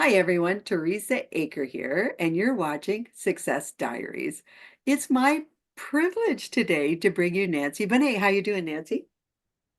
Hi everyone, Teresa Aker here, and you're watching Success Diaries. It's my privilege today to bring you Nancy Benet. How you doing, Nancy?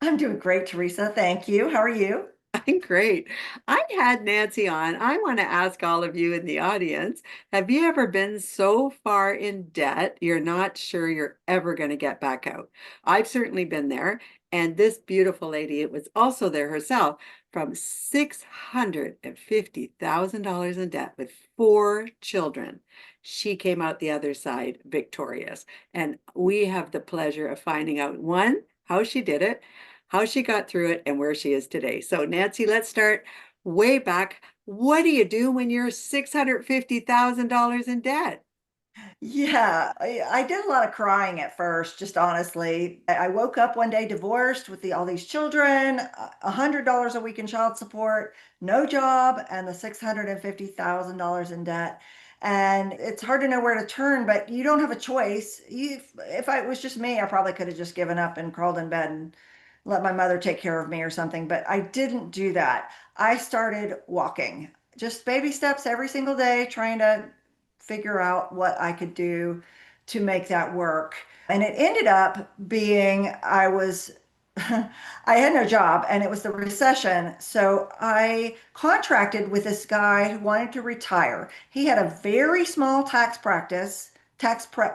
I'm doing great, Teresa. Thank you. How are you? I'm great. I had Nancy on. I want to ask all of you in the audience, have you ever been so far in debt you're not sure you're ever going to get back out? I've certainly been there. And this beautiful lady, it was also there herself, from $650,000 in debt with four children. She came out the other side victorious. And we have the pleasure of finding out, one, how she did it, how she got through it, and where she is today. So, Nancy, let's start way back. What do you do when you're $650,000 in debt? Yeah, I did a lot of crying at first, just honestly. I woke up one day divorced with all these children, $100 a week in child support, no job, and the $650,000 in debt. And it's hard to know where to turn, but you don't have a choice. If it was just me, I probably could have just given up and crawled in bed and let my mother take care of me or something, but I didn't do that. I started walking, just baby steps every single day, trying to figure out what I could do to make that work. And it ended up being I had no job and it was the recession. So I contracted with this guy who wanted to retire. He had a very small tax prep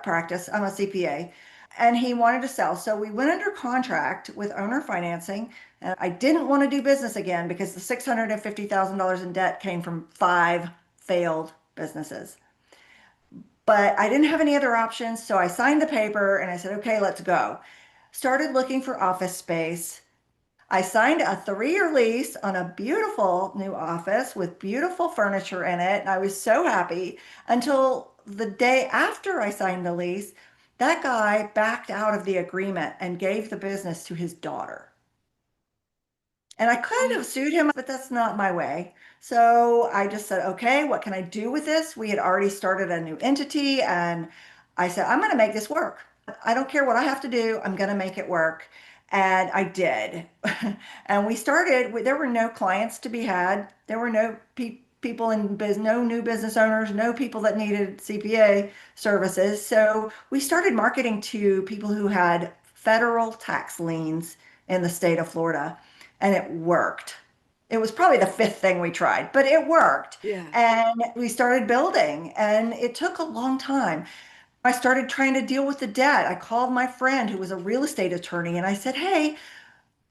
practice. I'm a CPA, and he wanted to sell. So we went under contract with owner financing. And I didn't want to do business again because the $650,000 in debt came from five failed businesses. But I didn't have any other options. So I signed the paper and I said, okay, let's go. Started looking for office space. I signed a 3-year lease on a beautiful new office with beautiful furniture in it. And I was so happy until the day after I signed the lease, that guy backed out of the agreement and gave the business to his daughter. And I could have sued him, but that's not my way. So I just said, okay, what can I do with this? We had already started a new entity, and I said, I'm going to make this work. I don't care what I have to do, I'm going to make it work. And I did. And we started, there were no clients to be had. There were no people in business, no new business owners, no people that needed CPA services. So we started marketing to people who had federal tax liens in the state of Florida, and it worked. It was probably the fifth thing we tried, but it worked. Yeah. And we started building, and it took a long time. I started trying to deal with the debt. I called my friend who was a real estate attorney and I said, hey,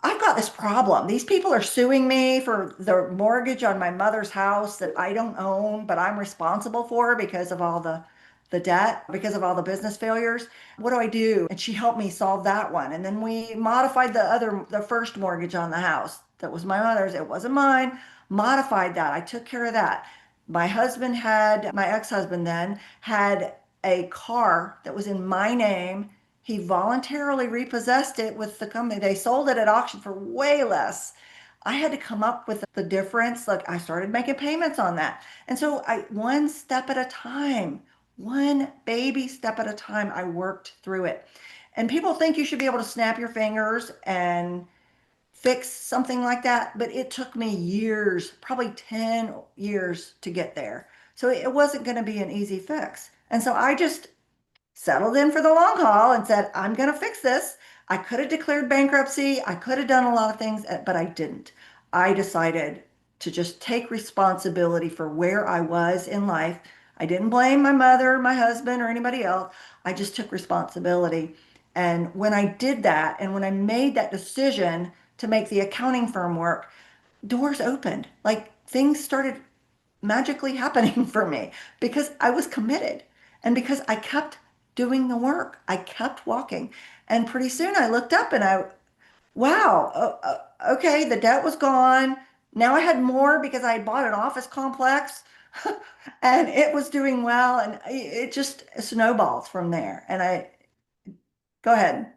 I've got this problem. These people are suing me for the mortgage on my mother's house that I don't own, but I'm responsible for because of all the debt, because of all the business failures. What do I do? And she helped me solve that one. And then we modified the first mortgage on the house. That was my mother's. It wasn't mine. Modified that. I took care of that. My ex-husband then had a car that was in my name. He voluntarily repossessed it with the company. They sold it at auction for way less. I had to come up with the difference. Like I started making payments on that. And so one step at a time, one baby step at a time, I worked through it. And people think you should be able to snap your fingers and fix something like that, but it took me years, probably 10 years to get there. So it wasn't going to be an easy fix. And so I just settled in for the long haul and said, I'm going to fix this. I could have declared bankruptcy. I could have done a lot of things, but I didn't. I decided to just take responsibility for where I was in life. I didn't blame my mother, my husband, or anybody else. I just took responsibility. And when I did that, and when I made that decision to make the accounting firm work, doors opened. Like things started magically happening for me because I was committed and because I kept doing the work. I kept walking. And pretty soon I looked up and wow, okay, the debt was gone. Now I had more because I had bought an office complex and it was doing well. And it just snowballed from there. Go ahead.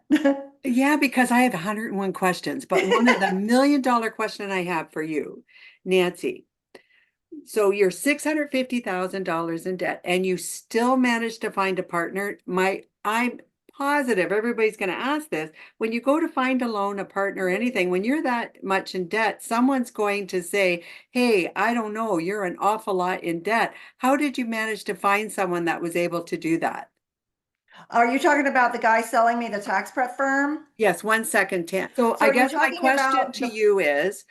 Yeah, because I have 101 questions, but one of the $1 million question I have for you, Nancy. So you're $650,000 in debt and you still managed to find a partner. I'm positive everybody's going to ask this. When you go to find a loan, a partner, or anything, when you're that much in debt, someone's going to say, hey, I don't know, you're an awful lot in debt. How did you manage to find someone that was able to do that? Are you talking about the guy selling me the tax prep firm? Yes, 1 second, Tam. So So I are you guess my talking question about to the you is,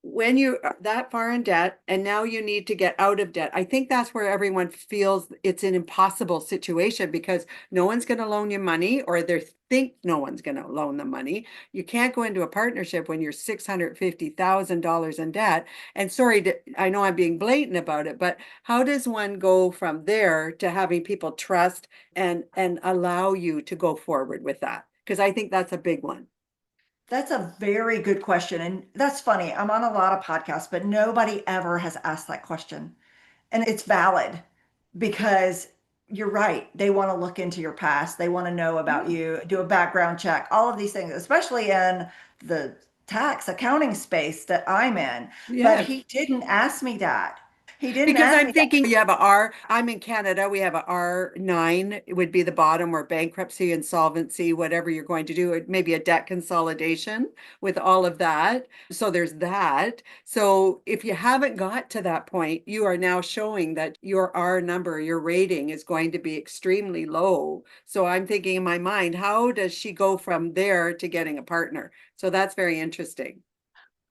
when you are that far in debt and now you need to get out of debt, I think that's where everyone feels it's an impossible situation because no one's going to loan you money or they think no one's going to loan them money. You can't go into a partnership when you're $650,000 in debt. And sorry, I know I'm being blatant about it, but how does one go from there to having people trust and allow you to go forward with that? Because I think that's a big one. That's a very good question. And that's funny. I'm on a lot of podcasts, but nobody ever has asked that question. And it's valid because you're right. They want to look into your past. They want to know about Yeah. you, do a background check, all of these things, especially in the tax accounting space that I'm in. But Yes. he didn't ask me that. He didn't Because ask I'm me that. thinking you have a R, I'm in Canada, we have a R9, it would be the bottom where bankruptcy, insolvency, whatever you're going to do, maybe a debt consolidation with all of that. So there's that. So if you haven't got to that point, you are now showing that your R number, your rating is going to be extremely low. So I'm thinking in my mind, how does she go from there to getting a partner? So that's very interesting.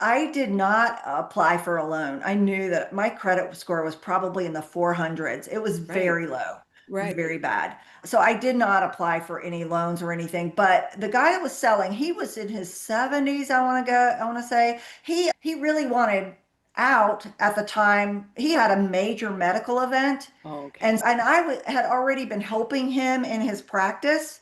I did not apply for a loan. I knew that my credit score was probably in the 400s. It was Right, very low, right. very bad. So I did not apply for any loans or anything. But the guy that was selling, he was in his 70s, I want to say. He really wanted out at the time. He had a major medical event. Okay. And had already been helping him in his practice.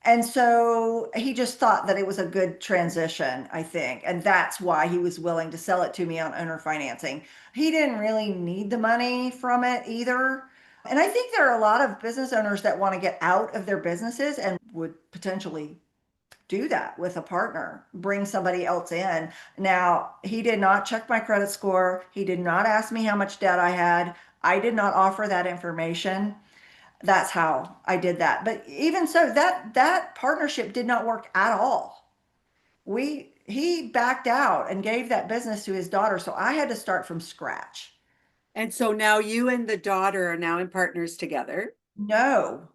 And so he just thought that it was a good transition, I think. And that's why he was willing to sell it to me on owner financing. He didn't really need the money from it either. And I think there are a lot of business owners that want to get out of their businesses and would potentially do that with a partner, bring somebody else in. Now, he did not check my credit score. He did not ask me how much debt I had. I did not offer that information. That's how I did that. But even so, that partnership did not work at all. We He backed out and gave that business to his daughter, so I had to start from scratch. And so now you and the daughter are now in partners together. No,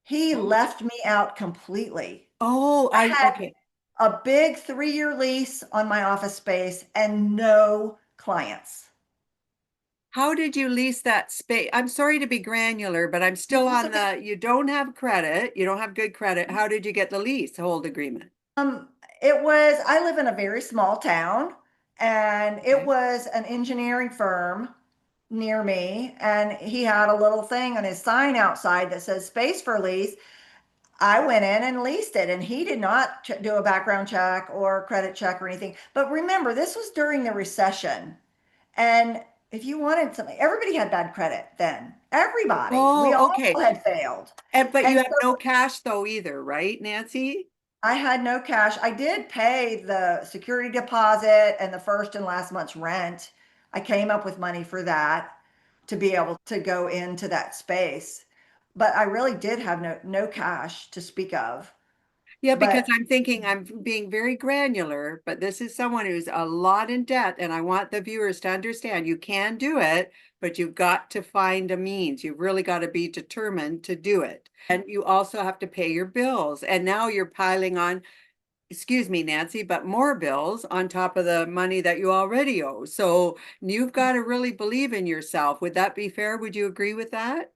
he Oh, left me out completely. oh, I I had okay. a big 3-year lease on my office space and no clients. How did you lease that space? I'm sorry to be granular, but I'm still That's on okay. the, you don't have credit, you don't have good credit. How did you get the leasehold agreement? Um, I live in a very small town, and it Okay. was an engineering firm near me, and he had a little thing on his sign outside that says space for lease. I went in and leased it, and he did not do a background check or credit check or anything. But remember, this was during the recession. And if you wanted something, everybody had bad credit then. Everybody. We Oh, all okay. had failed. And but you And have no cash though either, right, Nancy? I had no cash. I did pay the security deposit and the first and last month's rent. I came up with money for that to be able to go into that space. But I really did have no cash to speak of. Yeah, because But I'm thinking I'm being very granular, but this is someone who's a lot in debt, and I want the viewers to understand you can do it, but you've got to find a means. You've really got to be determined to do it. And you also have to pay your bills. And now you're piling on, excuse me, Nancy, but more bills on top of the money that you already owe. So you've got to really believe in yourself. Would that be fair? Would you agree with that?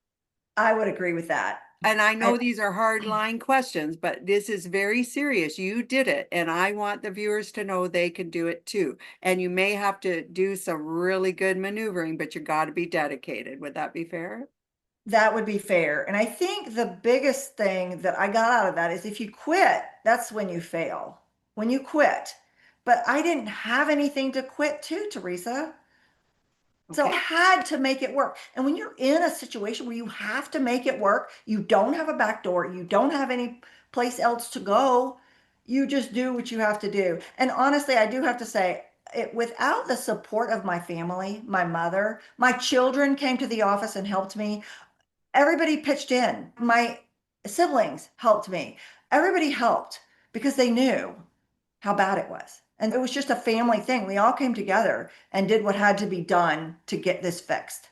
I would agree with that. And I And know these are hard line questions, but this is very serious. You did it, and I want the viewers to know they can do it too. And you may have to do some really good maneuvering, but you got to be dedicated. Would that be fair? that would be fair. And I think the biggest thing that I got out of that is if you quit, that's when you fail. When you quit. But I didn't have anything to quit to, Teresa. So I Okay. had to make it work. And when you're in a situation where you have to make it work, you don't have a back door, you don't have any place else to go, you just do what you have to do. And honestly, I do have to say, without the support of my family, my mother, my children came to the office and helped me. Everybody pitched in. My siblings helped me. everybody helped because they knew how bad it was. And it was just a family thing. We all came together and did what had to be done to get this fixed.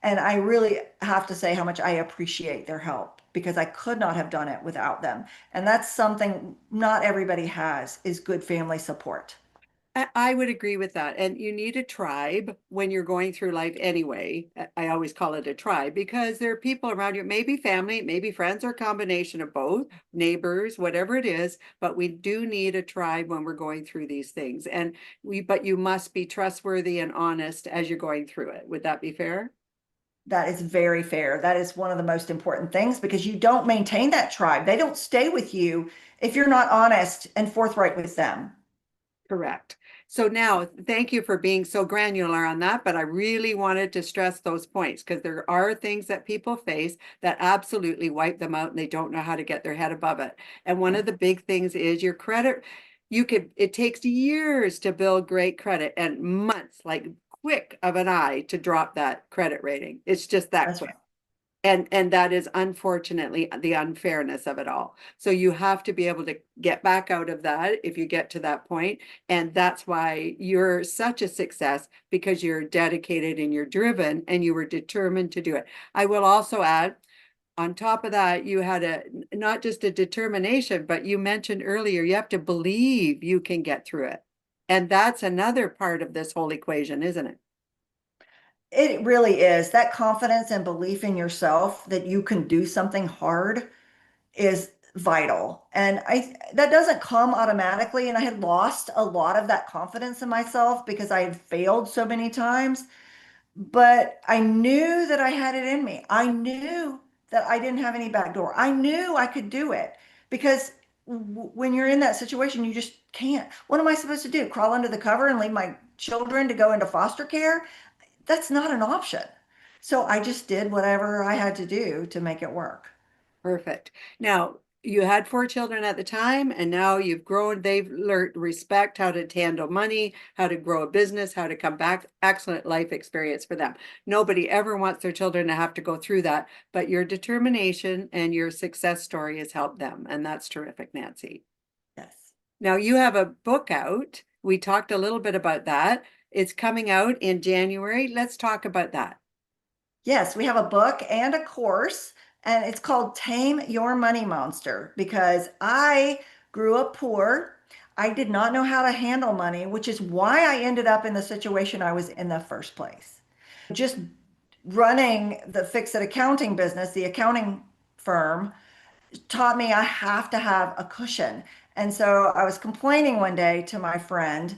And I really have to say how much I appreciate their help because I could not have done it without them. And that's something not everybody has is good family support. I would agree with that. And you need a tribe when you're going through life anyway. I always call it a tribe because there are people around you, maybe family, maybe friends, or a combination of both, neighbors, whatever it is. But we do need a tribe when we're going through these things. But you must be trustworthy and honest as you're going through it. Would that be fair? That is very fair. That is one of the most important things because you don't maintain that tribe. They don't stay with you if you're not honest and forthright with them. Correct. So now, thank you for being so granular on that, but I really wanted to stress those points because there are things that people face that absolutely wipe them out and they don't know how to get their head above it. And one of the big things is your credit. It takes years to build great credit and months, like quick of an eye to drop that credit rating. It's just that That's quick. right. And that is unfortunately the unfairness of it all. So you have to be able to get back out of that if you get to that point. And that's why you're such a success because you're dedicated and you're driven and you were determined to do it. I will also add, on top of that, you had not just a determination, but you mentioned earlier, you have to believe you can get through it. And that's another part of this whole equation, isn't it? It really is. That confidence and belief in yourself that you can do something hard is vital. And I that doesn't come automatically. And I had lost a lot of that confidence in myself because I had failed so many times. But I knew that I had it in me. I knew that I didn't have any back door. I knew I could do it because when you're in that situation, you just can't. What am I supposed to do? Crawl under the cover and leave my children to go into foster care? That's not an option. So I just did whatever I had to do to make it work. Perfect. Now, you had four children at the time, and now you've grown. They've learned respect, how to handle money, how to grow a business, how to come back. Excellent life experience for them. Nobody ever wants their children to have to go through that, but your determination and your success story has helped them. And that's terrific, Nancy. Yes. Now, you have a book out. We talked a little bit about that. It's coming out in January. Let's talk about that. Yes, we have a book and a course, and it's called Tame Your Money Monster because I grew up poor. I did not know how to handle money, which is why I ended up in the situation I was in the first place. Just running the fix it accounting business, the accounting firm, taught me I have to have a cushion. And so I was complaining one day to my friend,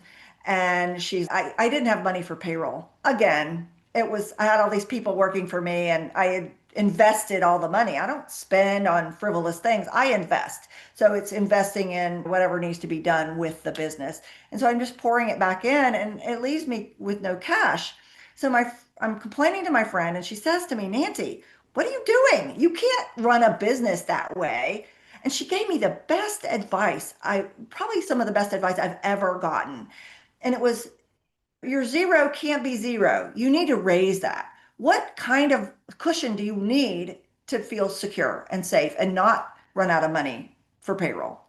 and I didn't have money for payroll. Again, I had all these people working for me, and I had invested all the money. I don't spend on frivolous things, I invest. So it's investing in whatever needs to be done with the business. And so I'm just pouring it back in, and it leaves me with no cash. So I'm complaining to my friend, and she says to me, Nancy, what are you doing? You can't run a business that way. And she gave me the best advice. Probably some of the best advice I've ever gotten. And it was your zero can't be zero. You need to raise that. What kind of cushion do you need to feel secure and safe and not run out of money for payroll?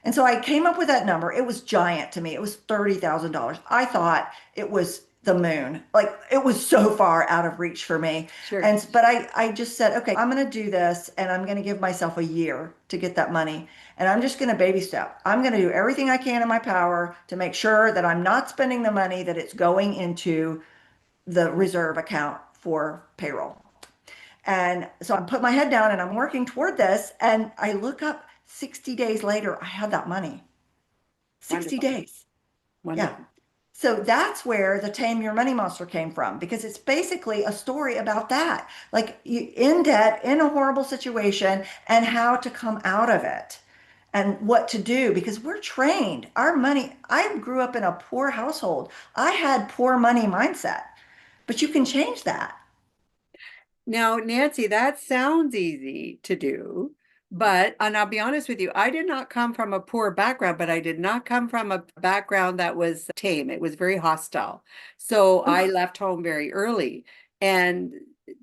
And so I came up with that number. It was giant to me. It was $30,000. I thought it was the moon. Like it was so far out of reach for me. Sure. But I just said, okay, I'm going to do this and I'm going to give myself a year to get that money. And I'm just going to baby step. I'm going to do everything I can in my power to make sure that I'm not spending the money, that it's going into the reserve account for payroll. And so I put my head down and I'm working toward this. And I look up 60 days later, I had that money. 60 Wonderful. days. Yeah. Wonderful. So that's where the Tame Your Money Monster came from, because it's basically a story about that. Like you in debt, in a horrible situation, and how to come out of it and what to do because we're trained. Our money, I grew up in a poor household. I had poor money mindset, but you can change that. Now, Nancy, that sounds easy to do, and I'll be honest with you, I did not come from a poor background, but I did not come from a background that was tame. It was very hostile. So I left home very early. And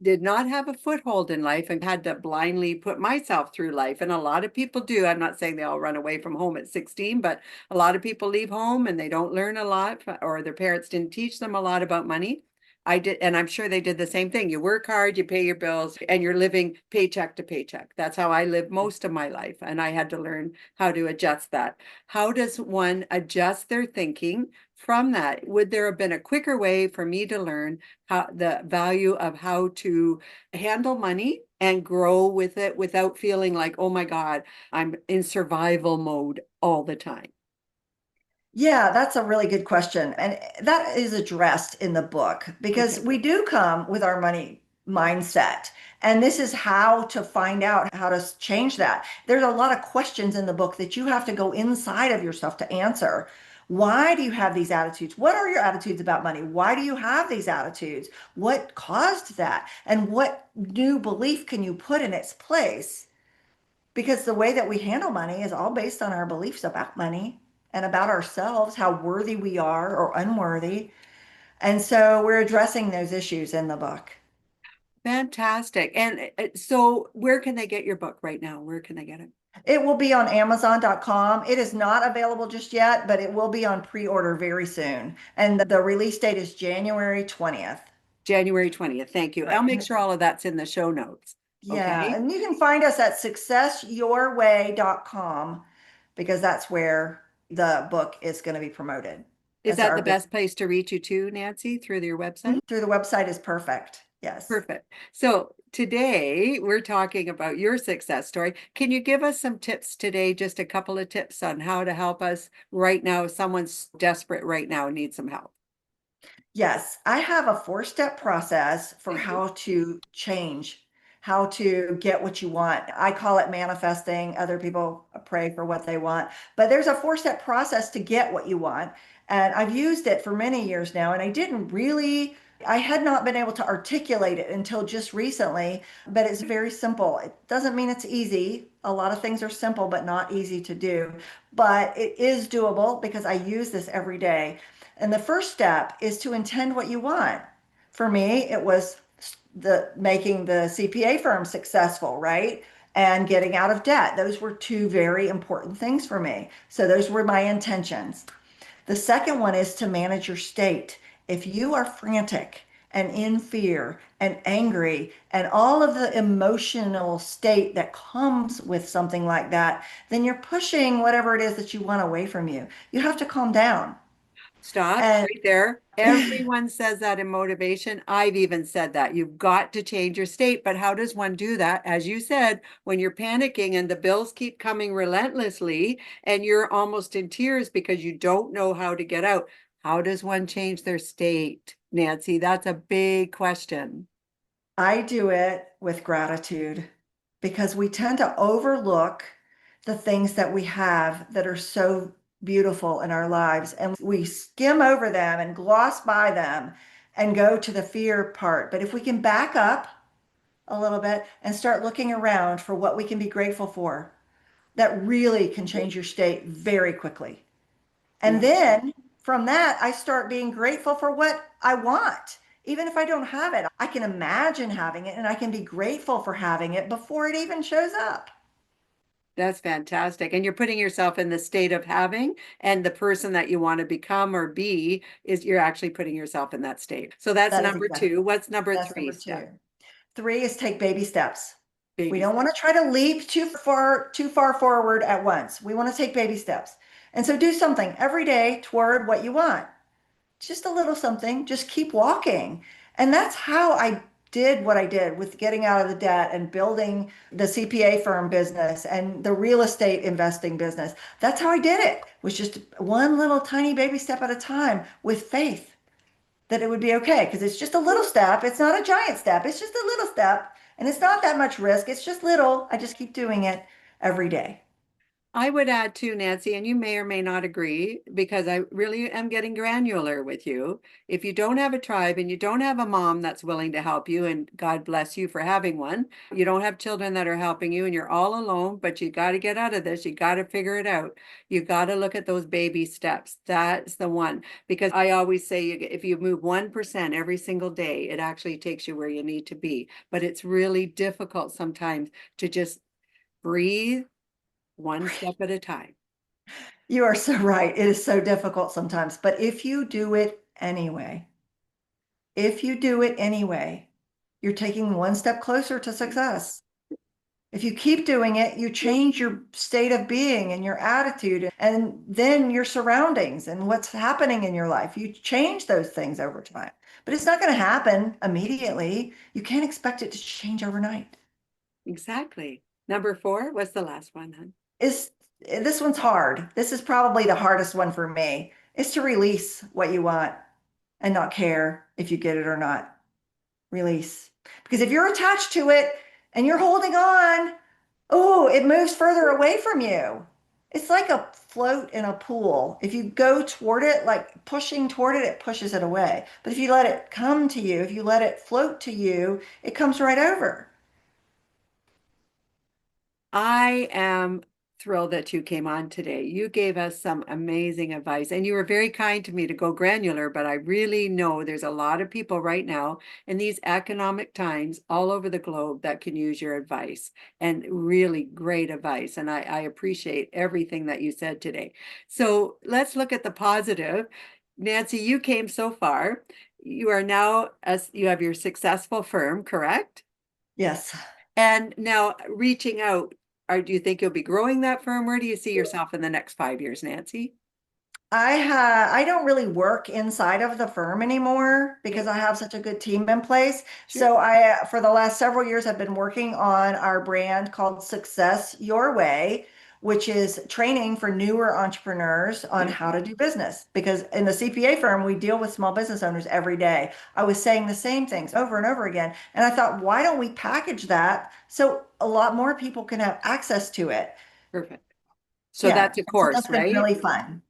did not have a foothold in life and had to blindly put myself through life. And a lot of people do. I'm not saying they all run away from home at 16, but a lot of people leave home and they don't learn a lot, or their parents didn't teach them a lot about money. I did, and I'm sure they did the same thing. You work hard, you pay your bills, and you're living paycheck to paycheck. That's how I lived most of my life. And I had to learn how to adjust that. How does one adjust their thinking from that? Would there have been a quicker way for me to learn how the value of how to handle money and grow with it without feeling like, oh my God, I'm in survival mode all the time? Yeah, that's a really good question. And that is addressed in the book because Okay. we do come with our money mindset. And this is how to find out how to change that. There's a lot of questions in the book that you have to go inside of yourself to answer. Why do you have these attitudes? What are your attitudes about money? Why do you have these attitudes? What caused that? And what new belief can you put in its place? Because the way that we handle money is all based on our beliefs about money and about ourselves, how worthy we are or unworthy. And so we're addressing those issues in the book. Fantastic. And so where can they get your book right now? Where can they get it? It will be on Amazon.com. It is not available just yet, but it will be on pre-order very soon. And the release date is January 20th. January 20th. Thank you. I'll Right. make sure all of that's in the show notes. Yeah, Okay. and you can find us at successyourway.com because that's where the book is going to be promoted. Is That's that our the big best place to reach you too, Nancy, through your website? through the website is perfect. Yes. Perfect. So today we're talking about your success story. Can you give us some tips today, just a couple of tips on how to help us right now if someone's desperate right now and needs some help? Yes, I have a four-step process for Thank you. how to change, how to get what you want. I call it manifesting. Other people pray for what they want, but there's a four-step process to get what you want. And I've used it for many years now, and I had not been able to articulate it until just recently, but it's very simple. It doesn't mean it's easy. A lot of things are simple, but not easy to do, but it is doable because I use this every day. And the first step is to intend what you want. For me, it was the making the CPA firm successful, right? And getting out of debt. Those were two very important things for me. So those were my intentions. The second one is to manage your state. If you are frantic and in fear and angry and all of the emotional state that comes with something like that, then you're pushing whatever it is that you want away from you. You have to calm down. Stop And right there. Everyone says that in motivation. I've even said that. You've got to change your state. But how does one do that? As you said, when you're panicking and the bills keep coming relentlessly and you're almost in tears because you don't know how to get out. How does one change their state, Nancy? That's a big question. I do it with gratitude because we tend to overlook the things that we have that are so beautiful in our lives. And we skim over them and gloss by them and go to the fear part. But if we can back up a little bit and start looking around for what we can be grateful for, that really can change your state very quickly. And Yeah. then from that, I start being grateful for what I want. Even if I don't have it, I can imagine having it and I can be grateful for having it before it even shows up. That's fantastic. And you're putting yourself in the state of having, and the person that you want to become or be is you're actually putting yourself in that state. So that's That is number exactly, two. What's number that's three number step? two. Three is take baby steps. We Baby don't want step. to try to leap too far forward at once. We want to take baby steps. And so do something every day toward what you want. Just a little something, just keep walking. And that's how I did what I did with getting out of the debt and building the CPA firm business and the real estate investing business. That's how I did it, was just one little tiny baby step at a time with faith that it would be okay. Because it's just a little step. It's not a giant step. It's just a little step. And it's not that much risk. It's just little. I just keep doing it every day. I would add too, Nancy, and you may or may not agree, because I really am getting granular with you. If you don't have a tribe and you don't have a mom that's willing to help you, and God bless you for having one, you don't have children that are helping you and you're all alone, but you got to get out of this. You got to figure it out. You got to look at those baby steps. That's the one. Because I always say if you move 1% every single day, it actually takes you where you need to be. But it's really difficult sometimes to just breathe one step at a time. You are so right. It is so difficult sometimes, but if you do it anyway, if you do it anyway, you're taking one step closer to success. If you keep doing it, you change your state of being and your attitude and then your surroundings and what's happening in your life. You change those things over time, but it's not going to happen immediately. You can't expect it to change overnight. Exactly. Number four, what's the last one, hon? Is this one's hard. This is probably the hardest one for me, is to release what you want and not care if you get it or not. Release. Because if you're attached to it and you're holding on, oh, it moves further away from you. It's like a float in a pool. If you go toward it, like pushing toward it, it pushes it away. But if you let it come to you, if you let it float to you, it comes right over. I am thrilled that you came on today. You gave us some amazing advice, and you were very kind to me to go granular, but I really know there's a lot of people right now in these economic times all over the globe that can use your advice, and really great advice. And I appreciate everything that you said today. So let's look at the positive. Nancy, you came so far. You are now, as you have your successful firm, correct? Yes. And now reaching out, or do you think you'll be growing that firm? Where do you see yourself in the next 5 years, Nancy? I don't really work inside of the firm anymore because Okay, I have such a good team in place. sure. So I for the last several years I've been working on our brand called Success Your Way, which is training for newer entrepreneurs on Yeah, how to do business. Because in the CPA firm, we deal with small business owners every day. I was saying the same things over and over again. And I thought, why don't we package that so a lot more people can have access to it? perfect. So Yeah, that's a so course, that's been right? really fun.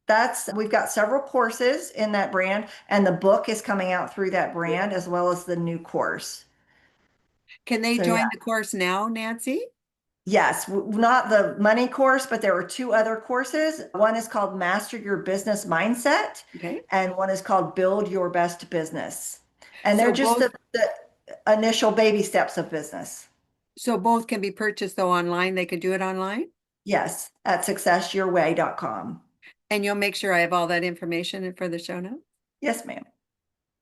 We've got several courses in that brand, and the book is coming out through that brand as well as the new course. Can they So yeah, join the course now, Nancy? yes, not the money course, but there are two other courses. One is called Master Your Business Mindset, Okay. and one is called Build Your Best Business. And they're So just both, the initial baby steps of business. so both can be purchased though online. They can do it online. Yes, at successyourway.com. And you'll make sure I have all that information for the show notes. Yes, ma'am.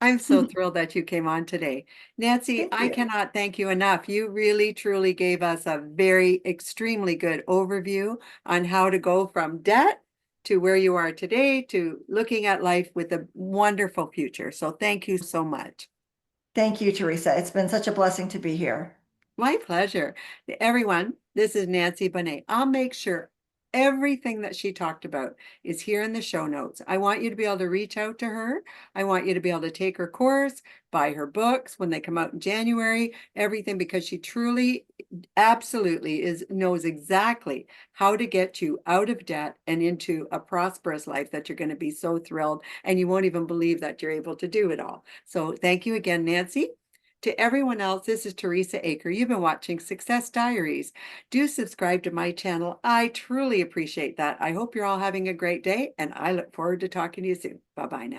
I'm so thrilled that you came on today. Nancy, Thank I you. cannot thank you enough. You really, truly gave us a very extremely good overview on how to go from debt to where you are today to looking at life with a wonderful future. So thank you so much. Thank you, Teresa. It's been such a blessing to be here. My pleasure. Everyone, this is Nancy Benet. I'll make sure everything that she talked about is here in the show notes. I want you to be able to reach out to her. I want you to be able to take her course, buy her books when they come out in January, everything, because she truly, absolutely knows exactly how to get you out of debt and into a prosperous life that you're going to be so thrilled, and you won't even believe that you're able to do it all. So thank you again, Nancy. To everyone else, this is Teresa Aker. You've been watching Success Diaries. Do subscribe to my channel. I truly appreciate that. I hope you're all having a great day, and I look forward to talking to you soon. Bye-bye now.